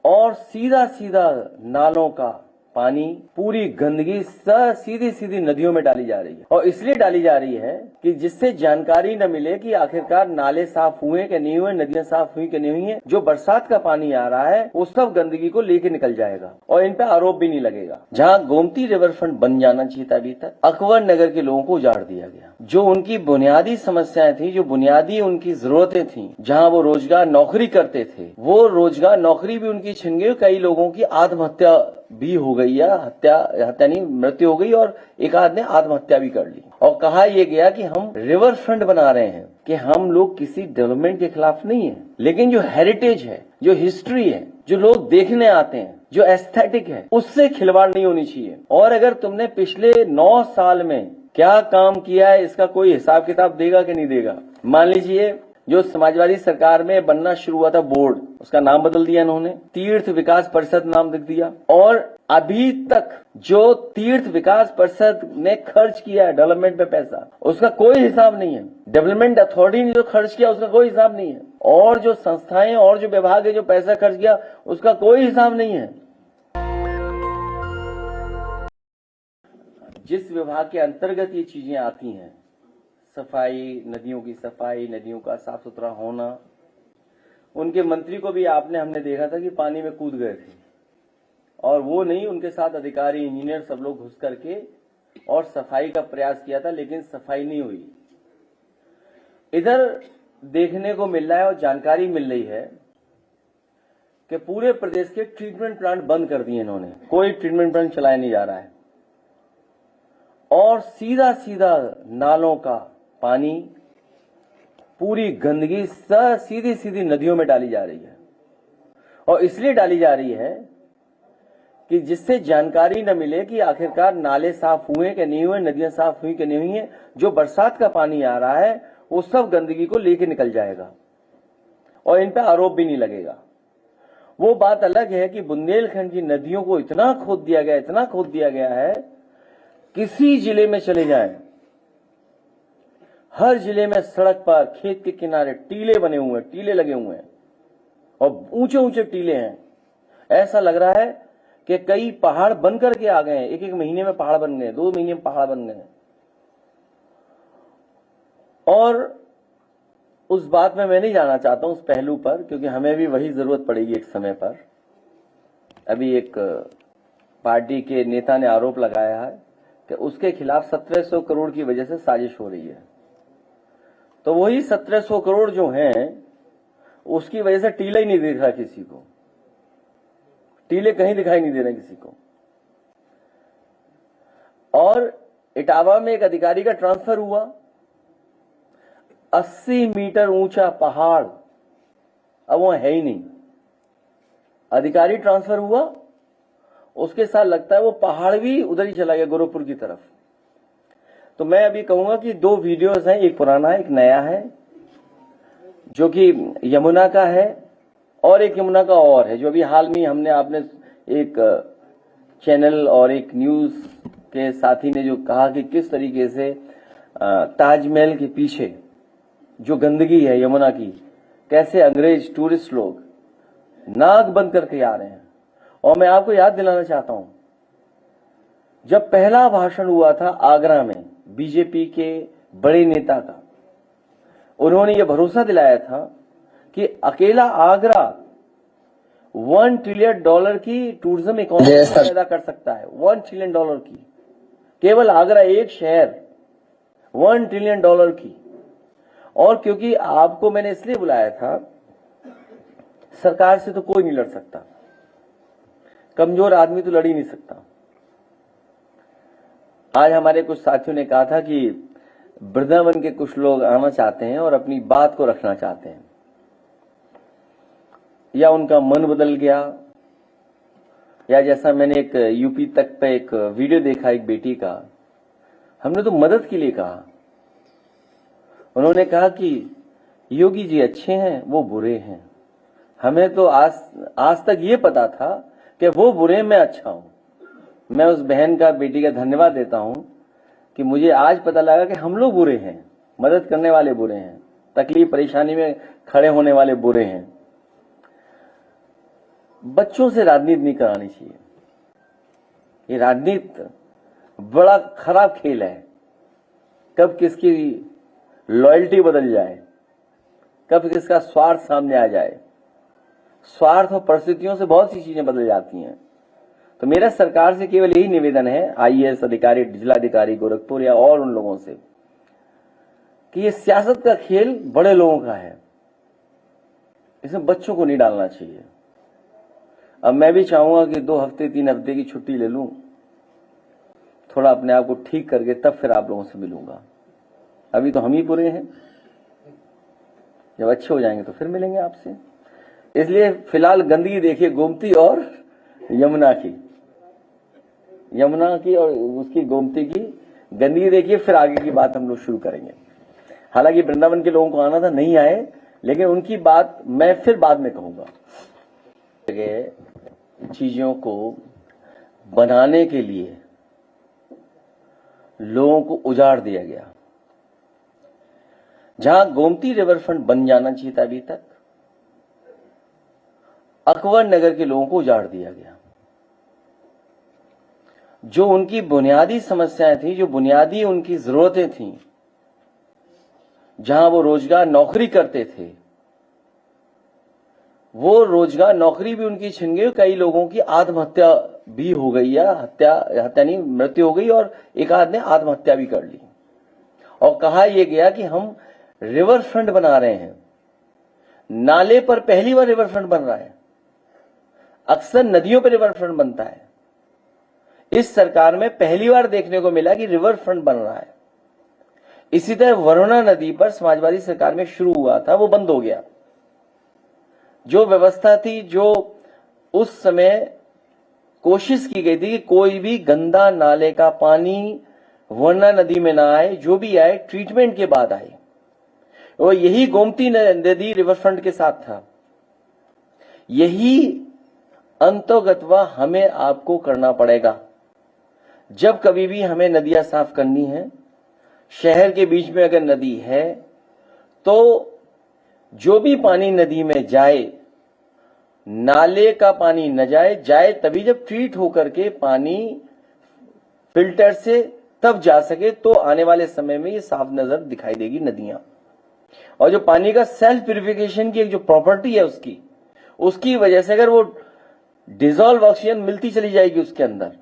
और सीधा सीधा नालों का पानी, पूरी गंदगी सीधी सीधी नदियों में डाली जा रही है। और इसलिए डाली जा रही है कि जिससे जानकारी न मिले कि आखिरकार नाले साफ हुए कि नहीं हुए, नदियां साफ हुई कि नहीं हुई है। जो बरसात का पानी आ रहा है वो सब गंदगी को लेके निकल जाएगा और इन पे आरोप भी नहीं लगेगा। जहां गोमती रिवर फ्रंट बन जाना चाहिए था, अभी तक अकबर नगर के लोगों को उजाड़ दिया गया। जो उनकी बुनियादी समस्याएं थी, जो बुनियादी उनकी जरूरतें थी, जहां वो रोजगार नौकरी करते थे, वो रोजगार नौकरी भी उनकी छिन गई। कई लोगों की आत्महत्या भी हो गई, या हत्या नहीं, मृत्यु हो गई, और एक आदमी ने आत्महत्या भी कर ली। और कहा यह गया कि हम रिवर फ्रंट बना रहे हैं, कि हम लोग किसी डेवलपमेंट के खिलाफ नहीं है, लेकिन जो हेरिटेज है, जो हिस्ट्री है, जो लोग देखने आते हैं, जो एस्थेटिक है, उससे खिलवाड़ नहीं होनी चाहिए। और अगर तुमने पिछले 9 साल में क्या काम किया है, इसका कोई हिसाब किताब देगा कि नहीं देगा। मान लीजिए जो समाजवादी सरकार में बनना शुरू हुआ था बोर्ड, उसका नाम बदल दिया इन्होंने, तीर्थ विकास परिषद नाम लिख दिया। और अभी तक जो तीर्थ विकास परिषद ने खर्च किया है डेवलपमेंट पे पैसा, उसका कोई हिसाब नहीं है। डेवलपमेंट अथॉरिटी ने जो खर्च किया उसका कोई हिसाब नहीं है। और जो संस्थाएं और जो विभाग है जो पैसा खर्च किया उसका कोई हिसाब नहीं है। जिस विभाग के अंतर्गत ये चीजें आती हैं, सफाई, नदियों की सफाई, नदियों का साफ सुथरा होना, उनके मंत्री को भी हमने देखा था कि पानी में कूद गए थे। और वो नहीं, उनके साथ अधिकारी, इंजीनियर सब लोग घुस करके और सफाई का प्रयास किया था, लेकिन सफाई नहीं हुई। इधर देखने को मिल रहा है और जानकारी मिल रही है कि पूरे प्रदेश के ट्रीटमेंट प्लांट बंद कर दिए इन्होंने, कोई ट्रीटमेंट प्लांट चलाया नहीं जा रहा है। और सीधा सीधा नालों का पानी, पूरी गंदगी सीधी सीधी नदियों में डाली जा रही है। और इसलिए डाली जा रही है कि जिससे जानकारी न मिले कि आखिरकार नाले साफ हुए कि नहीं हुए, नदियां साफ हुई कि नहीं हुई है। जो बरसात का पानी आ रहा है वो सब गंदगी को लेके निकल जाएगा और इन पे आरोप भी नहीं लगेगा। वो बात अलग है कि बुंदेलखंड की नदियों को इतना खोद दिया गया, इतना खोद दिया गया है, किसी जिले में चले जाएं, हर जिले में सड़क पर, खेत के किनारे टीले बने हुए हैं, टीले लगे हुए हैं और ऊंचे ऊंचे टीले हैं। ऐसा लग रहा है कि कई पहाड़ बन करके आ गए हैं, एक एक महीने में पहाड़ बन गए, 2 महीने में पहाड़ बन गए। और उस बात में मैं नहीं जाना चाहता हूं, उस पहलू पर, क्योंकि हमें भी वही जरूरत पड़ेगी एक समय पर। अभी एक पार्टी के नेता ने आरोप लगाया है कि उसके खिलाफ 1700 करोड़ की वजह से साजिश हो रही है। तो वही 1700 करोड़ जो हैं, उसकी वजह से टीले ही नहीं दिख रहा किसी को, टीले कहीं दिखाई नहीं दे रहे किसी को। और इटावा में एक अधिकारी का ट्रांसफर हुआ, 80 मीटर ऊंचा पहाड़ अब वो है ही नहीं। अधिकारी ट्रांसफर हुआ, उसके साथ लगता है वो पहाड़ भी उधर ही चला गया, गोरखपुर की तरफ। तो मैं अभी कहूंगा कि 2 वीडियोस हैं, एक पुराना है, एक नया है, जो कि यमुना का है, और एक यमुना का और है, जो अभी हाल में आपने एक चैनल और एक न्यूज के साथी ने जो कहा कि किस तरीके से ताजमहल के पीछे जो गंदगी है यमुना की, कैसे अंग्रेज टूरिस्ट लोग नाक बंद करके आ रहे हैं। और मैं आपको याद दिलाना चाहता हूं, जब पहला भाषण हुआ था आगरा में बीजेपी के बड़े नेता का, उन्होंने ये भरोसा दिलाया था कि अकेला आगरा $1 ट्रिलियन की टूरिज्म इकोनॉमी पैदा कर सकता है। $1 ट्रिलियन की, केवल आगरा एक शहर, $1 ट्रिलियन की। और क्योंकि आपको मैंने इसलिए बुलाया था, सरकार से तो कोई नहीं लड़ सकता, कमजोर आदमी तो लड़ ही नहीं सकता। आज हमारे कुछ साथियों ने कहा था कि वृंदावन के कुछ लोग आना चाहते हैं और अपनी बात को रखना चाहते हैं, या उनका मन बदल गया, या जैसा मैंने एक यूपी तक पे एक वीडियो देखा एक बेटी का, हमने तो मदद के लिए कहा। उन्होंने कहा कि योगी जी अच्छे हैं, वो बुरे हैं। हमें तो आज तक ये पता था कि वो बुरे, मैं अच्छा हूं। मैं उस बहन का, बेटी का धन्यवाद देता हूं कि मुझे आज पता लगा कि हम लोग बुरे हैं, मदद करने वाले बुरे हैं, तकलीफ परेशानी में खड़े होने वाले बुरे हैं। बच्चों से राजनीति नहीं करानी चाहिए। ये राजनीति बड़ा खराब खेल है। कब किसकी लॉयल्टी बदल जाए, कब किसका स्वार्थ सामने आ जाए। स्वार्थ और परिस्थितियों से बहुत सी चीजें बदल जाती हैं। तो मेरा सरकार से केवल यही निवेदन है, आईएएस अधिकारी, जिलाधिकारी गोरखपुर या और उन लोगों से, कि ये सियासत का खेल बड़े लोगों का है, इसमें बच्चों को नहीं डालना चाहिए। अब मैं भी चाहूंगा कि 2 हफ्ते 3 हफ्ते की छुट्टी ले लूं, थोड़ा अपने आप को ठीक करके तब फिर आप लोगों से मिलूंगा। अभी तो हम ही बुरे हैं, जब अच्छे हो जाएंगे तो फिर मिलेंगे आपसे। इसलिए फिलहाल गंदगी देखिए गोमती और यमुना की और उसकी गोमती की गंदगी देखिए, फिर आगे की बात हम लोग शुरू करेंगे। हालांकि वृंदावन के लोगों को आना था, नहीं आए, लेकिन उनकी बात मैं फिर बाद में कहूंगा। चीजों को बनाने के लिए लोगों को उजाड़ दिया गया। जहां गोमती रिवरफ्रंट बन जाना चाहिए था, अभी तक अकबर नगर के लोगों को उजाड़ दिया गया। जो उनकी बुनियादी समस्याएं थी, जो बुनियादी उनकी जरूरतें थीं, जहां वो रोजगार नौकरी करते थे, वो रोजगार नौकरी भी उनकी छिन गई। कई लोगों की आत्महत्या भी हो गई, या हत्या नहीं, मृत्यु हो गई, और एक आदमी ने आत्महत्या भी कर ली। और कहा यह गया कि हम रिवर फ्रंट बना रहे हैं। नाले पर पहली बार रिवर फ्रंट बन रहा है। अक्सर नदियों पर रिवर फ्रंट बनता है, इस सरकार में पहली बार देखने को मिला कि रिवर फ्रंट बन रहा है। इसी तरह वरुणा नदी पर समाजवादी सरकार में शुरू हुआ था, वो बंद हो गया। जो व्यवस्था थी, जो उस समय कोशिश की गई थी कि कोई भी गंदा नाले का पानी वरुणा नदी में ना आए, जो भी आए ट्रीटमेंट के बाद आए, और यही गोमती नदी रिवरफ्रंट के साथ था। यही अंतोगत्वा हमें आपको करना पड़ेगा। जब कभी भी हमें नदियां साफ करनी है, शहर के बीच में अगर नदी है, तो जो भी पानी नदी में जाए, नाले का पानी न जाए तभी जब ट्रीट होकर के पानी फिल्टर से तब जा सके, तो आने वाले समय में ये साफ नजर दिखाई देगी नदियां। और जो पानी का सेल्फ प्यूरिफिकेशन की एक जो प्रॉपर्टी है उसकी वजह से अगर वो डिजॉल्व ऑक्सीजन मिलती चली जाएगी उसके अंदर,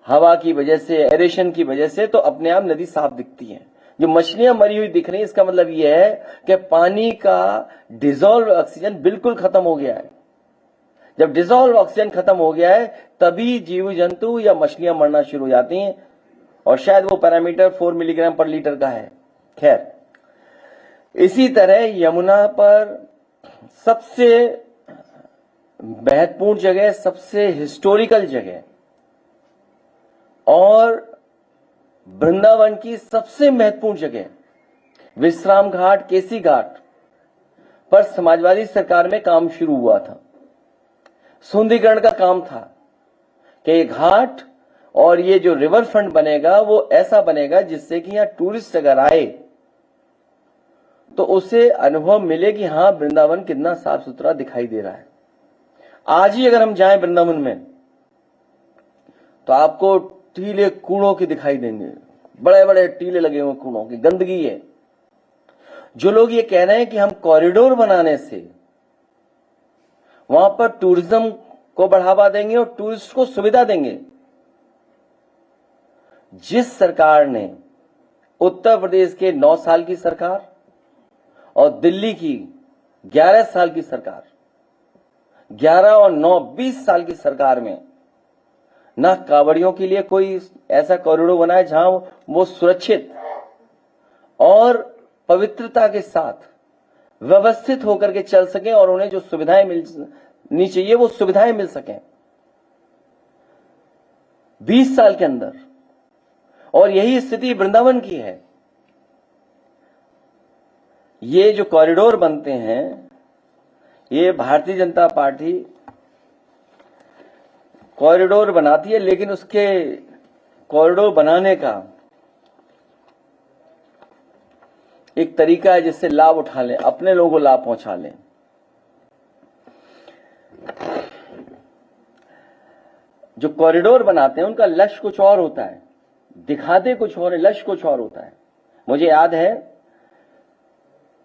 हवा की वजह से, एरेशन की वजह से, तो अपने आप नदी साफ दिखती है। जो मछलियां मरी हुई दिख रही है, इसका मतलब यह है कि पानी का डिजॉल्व ऑक्सीजन बिल्कुल खत्म हो गया है। जब डिजॉल्व ऑक्सीजन खत्म हो गया है, तभी जीव जंतु या मछलियां मरना शुरू हो जाती हैं, और शायद वो पैरामीटर 4 मिलीग्राम पर लीटर का है। खैर, इसी तरह यमुना पर सबसे महत्वपूर्ण जगह, सबसे हिस्टोरिकल जगह, और वृंदावन की सबसे महत्वपूर्ण जगह विश्राम घाट, केसी घाट पर समाजवादी सरकार में काम शुरू हुआ था। सुंदरीकरण का काम था कि ये घाट और ये जो रिवर फ्रंट बनेगा, वो ऐसा बनेगा जिससे कि यहां टूरिस्ट अगर आए तो उसे अनुभव मिले कि हां, वृंदावन कितना साफ सुथरा दिखाई दे रहा है। आज ही अगर हम जाएं वृंदावन में, तो आपको टीले कूड़ों के दिखाई देंगे, बड़े बड़े टीले लगे हुए कूड़ों की, गंदगी है। जो लोग ये कह रहे हैं कि हम कॉरिडोर बनाने से वहां पर टूरिज्म को बढ़ावा देंगे और टूरिस्ट को सुविधा देंगे, जिस सरकार ने, उत्तर प्रदेश के 9 साल की सरकार और दिल्ली की 11 साल की सरकार, 11 और 9 20 साल की सरकार में ना कांवड़ियों के लिए कोई ऐसा कॉरिडोर बनाया जहां वो सुरक्षित और पवित्रता के साथ व्यवस्थित होकर के चल सकें और उन्हें जो सुविधाएं मिलनी चाहिए वो सुविधाएं मिल सकें 20 साल के अंदर। और यही स्थिति वृंदावन की है। ये जो कॉरिडोर बनते हैं, ये भारतीय जनता पार्टी कॉरिडोर बनाती है, लेकिन उसके कॉरिडोर बनाने का एक तरीका है जिससे लाभ उठा लें, अपने लोगों को लाभ पहुंचा लें। जो कॉरिडोर बनाते हैं उनका लक्ष्य कुछ और होता है, दिखाते कुछ और है, लक्ष्य कुछ और होता है। मुझे याद है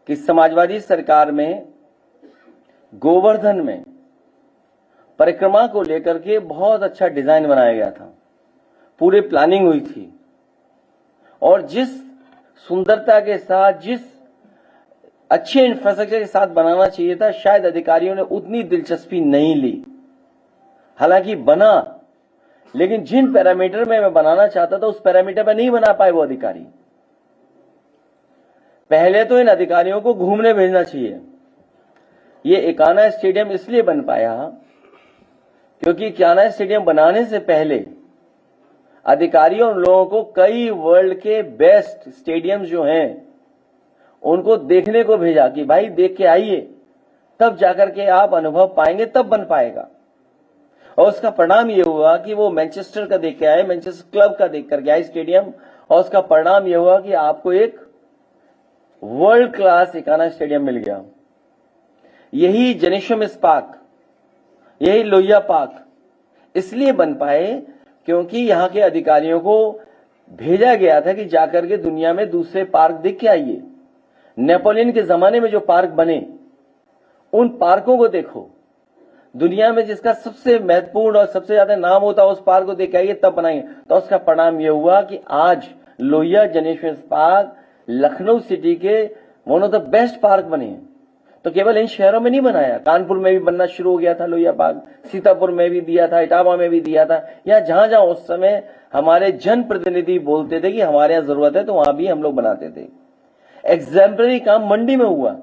कि समाजवादी सरकार में गोवर्धन में परिक्रमा को लेकर के बहुत अच्छा डिजाइन बनाया गया था, पूरी प्लानिंग हुई थी, और जिस सुंदरता के साथ, जिस अच्छे इंफ्रास्ट्रक्चर के साथ बनाना चाहिए था, शायद अधिकारियों ने उतनी दिलचस्पी नहीं ली। हालांकि बना, लेकिन जिन पैरामीटर में मैं बनाना चाहता था उस पैरामीटर में नहीं बना पाए वो अधिकारी। पहले तो इन अधिकारियों को घूमने भेजना चाहिए। ये इकाना स्टेडियम इसलिए बन पाया क्योंकि इकाना स्टेडियम बनाने से पहले अधिकारियों और लोगों को कई वर्ल्ड के बेस्ट स्टेडियम जो हैं उनको देखने को भेजा कि भाई देख के आइए, तब जाकर के आप अनुभव पाएंगे, तब बन पाएगा। और उसका परिणाम ये हुआ कि वो मैनचेस्टर का देख के आए, मैनचेस्टर क्लब का देख करके आए स्टेडियम, और उसका परिणाम ये हुआ कि आपको एक वर्ल्ड क्लास इकाना स्टेडियम मिल गया। यही जेनिशम पार्क, यही लोहिया पार्क इसलिए बन पाए क्योंकि यहां के अधिकारियों को भेजा गया था कि जाकर के दुनिया में दूसरे पार्क देख के आइए। नेपोलियन के जमाने में जो पार्क बने उन पार्कों को देखो, दुनिया में जिसका सबसे महत्वपूर्ण और सबसे ज्यादा नाम होता है उस पार्क को देख के आइए, तब बनाएंगे। तो उसका परिणाम यह हुआ कि आज लोहिया जेनिशम पार्क लखनऊ सिटी के one of the best park बने हैं। तो केवल इन शहरों में नहीं बनाया, कानपुर में भी बनना शुरू हो गया था लोहिया पार्क, सीतापुर में भी दिया था, इटावा में भी दिया था, या जहां जहां उस समय हमारे जनप्रतिनिधि बोलते थे कि हमारे यहां जरूरत है तो वहां भी हम लोग बनाते थे। एग्जाम्पलरी काम मंडी में हुआ।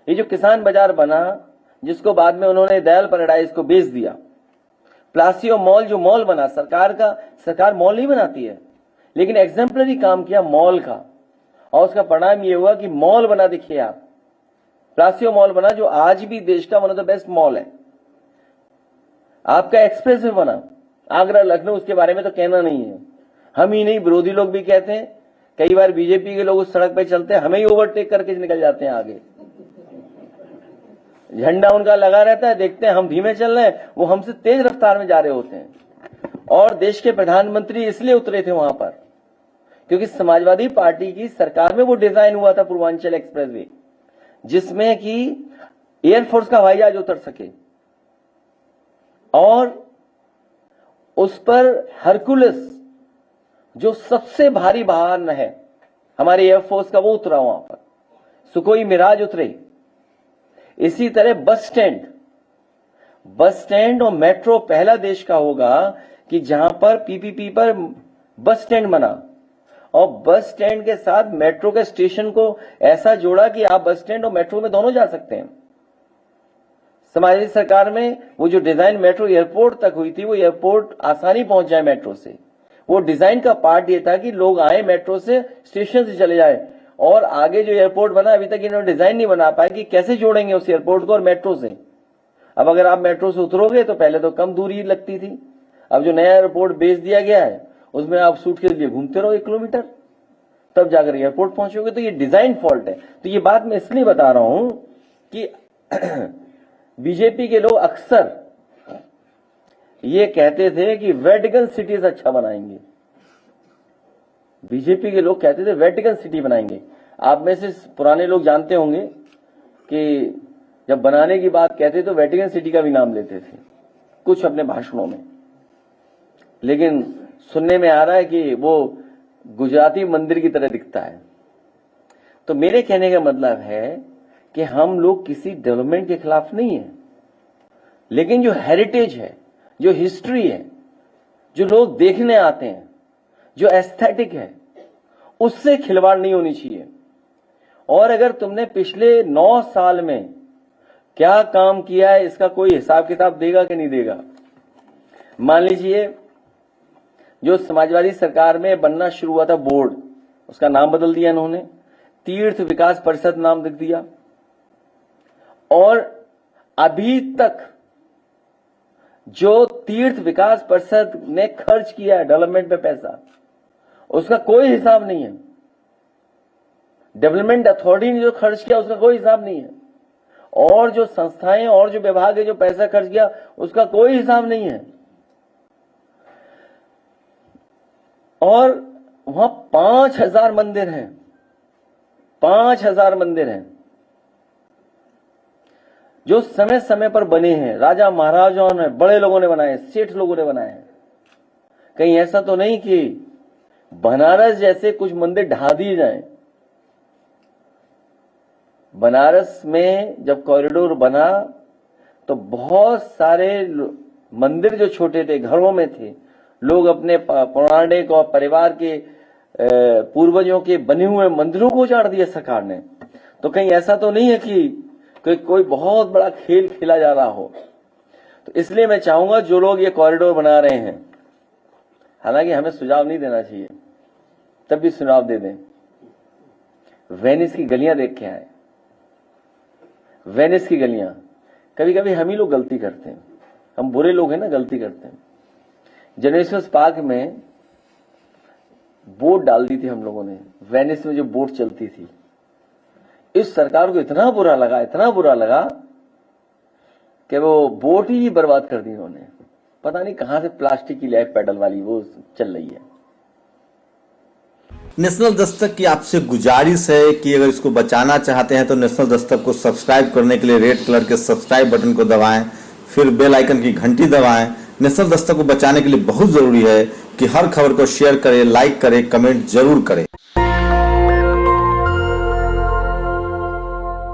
ये जो किसान बाजार बना, जिसको बाद में उन्होंने दयाल पैराडाइज को बेच दिया, प्लासियो मॉल जो मॉल बना, सरकार मॉल नहीं बनाती है, लेकिन एग्जाम्पलरी काम किया मॉल का, और उसका परिणाम ये हुआ कि मॉल बना, देखिए आप, प्लासियो मॉल बना जो आज भी देश का one of the best mall है। आपका एक्सप्रेस वे बना, आगरा लखनऊ, उसके बारे में तो कहना नहीं है। हम ही नहीं, विरोधी लोग भी कहते हैं, कई बार बीजेपी के लोग उस सड़क पे चलते हैं, हमें ही ओवरटेक करके निकल जाते हैं आगे। झंडा उनका लगा रहता है, देखते हैं हम धीमे चल रहे हैं, वो हमसे तेज रफ्तार में जा रहे होते हैं। और देश के प्रधानमंत्री इसलिए उतरे थे वहां पर क्योंकि समाजवादी पार्टी की सरकार में वो डिजाइन हुआ था पूर्वांचल एक्सप्रेसवे, जिसमें कि एयरफोर्स का हवाई जहाज उतर सके, और उस पर हरकुलस जो सबसे भारी वाहन है हमारे एयरफोर्स का, वो उतरा वहां पर, सुखोई मिराज उतरे। इसी तरह बस स्टैंड और मेट्रो पहला देश का होगा कि जहां पर पीपीपी पर बस स्टैंड बना, और बस स्टैंड के साथ मेट्रो के स्टेशन को ऐसा जोड़ा कि आप बस स्टैंड और मेट्रो में दोनों जा सकते हैं। समाजवादी सरकार में वो जो डिजाइन मेट्रो एयरपोर्ट तक हुई थी, वो एयरपोर्ट आसानी पहुंच जाए मेट्रो से, वो डिजाइन का पार्ट ये था कि लोग आए मेट्रो से, स्टेशन से चले जाए। और आगे जो एयरपोर्ट बना, अभी तक इन्होंने डिजाइन नहीं बना पाए कि कैसे जोड़ेंगे उस एयरपोर्ट को और मेट्रो से। अब अगर आप मेट्रो से उतरोगे तो पहले तो कम दूरी लगती थी, अब जो नया एयरपोर्ट बेच दिया गया है उसमें आप सूटकेस लिए घूमते रहो 1 किलोमीटर, तब जाकर एयरपोर्ट पहुंचोगे। तो ये डिजाइन फॉल्ट है। तो ये बात मैं इसलिए बता रहा हूं कि बीजेपी के लोग अक्सर ये कहते थे कि वेटिकन सिटीज अच्छा बनाएंगे, बीजेपी के लोग कहते थे वेटिकन सिटी बनाएंगे। आप में से पुराने लोग जानते होंगे कि जब बनाने की बात कहते तो वेटिकन सिटी का भी नाम लेते थे कुछ अपने भाषणों में, लेकिन सुनने में आ रहा है कि वो गुजराती मंदिर की तरह दिखता है। तो मेरे कहने का मतलब है कि हम लोग किसी डेवलपमेंट के खिलाफ नहीं है, लेकिन जो हेरिटेज है, जो हिस्ट्री है, जो लोग देखने आते हैं, जो एस्थेटिक है, उससे खिलवाड़ नहीं होनी चाहिए। और अगर तुमने पिछले 9 साल में क्या काम किया है इसका कोई हिसाब किताब देगा कि नहीं देगा। मान लीजिए जो समाजवादी सरकार में बनना शुरू हुआ था बोर्ड, उसका नाम बदल दिया इन्होंने, तीर्थ विकास परिषद नाम लिख दिया, और अभी तक जो तीर्थ विकास परिषद ने खर्च किया है डेवलपमेंट पे पैसा, उसका कोई हिसाब नहीं है। डेवलपमेंट अथॉरिटी ने जो खर्च किया उसका कोई हिसाब नहीं है। और जो संस्थाएं और जो विभाग है जो पैसा खर्च किया उसका कोई हिसाब नहीं है। और वहां 5000 मंदिर हैं, 5000 मंदिर हैं जो समय समय पर बने हैं, राजा महाराजाओं ने, बड़े लोगों ने बनाए, सेठ लोगों ने बनाए हैं। कहीं ऐसा तो नहीं कि बनारस जैसे कुछ मंदिर ढा दिए जाएं। बनारस में जब कॉरिडोर बना तो बहुत सारे मंदिर जो छोटे थे, घरों में थे, लोग अपने पौराणिक और परिवार के पूर्वजों के बने हुए मंदिरों को उजाड़ दिया सरकार ने। तो कहीं ऐसा तो नहीं है कि कोई बहुत बड़ा खेल खेला जा रहा हो। तो इसलिए मैं चाहूंगा जो लोग ये कॉरिडोर बना रहे हैं, हालांकि हमें सुझाव नहीं देना चाहिए, तब भी सुझाव दे दें। वेनिस की गलियां देख के आए, वेनिस की गलियां। कभी कभी हम ही लोग गलती करते हैं, हम बुरे लोग हैं ना, गलती करते हैं। जेनेसिस पार्क में बोट डाल दी थी हम लोगों ने, वेनिस में जो बोट चलती थी। इस सरकार को इतना बुरा लगा कि वो बोट ही बर्बाद कर दी उन्होंने। पता नहीं कहां से प्लास्टिक की लाइफ पैडल वाली वो चल रही है। नेशनल दस्तक की आपसे गुजारिश है कि अगर इसको बचाना चाहते हैं तो नेशनल दस्तक को सब्सक्राइब करने के लिए रेड कलर के सब्सक्राइब बटन को दबाएं, फिर बेल आइकन की घंटी दबाएं। नेशनल दस्तक को बचाने के लिए बहुत जरूरी है कि हर खबर को शेयर करें, लाइक करें, कमेंट जरूर करें।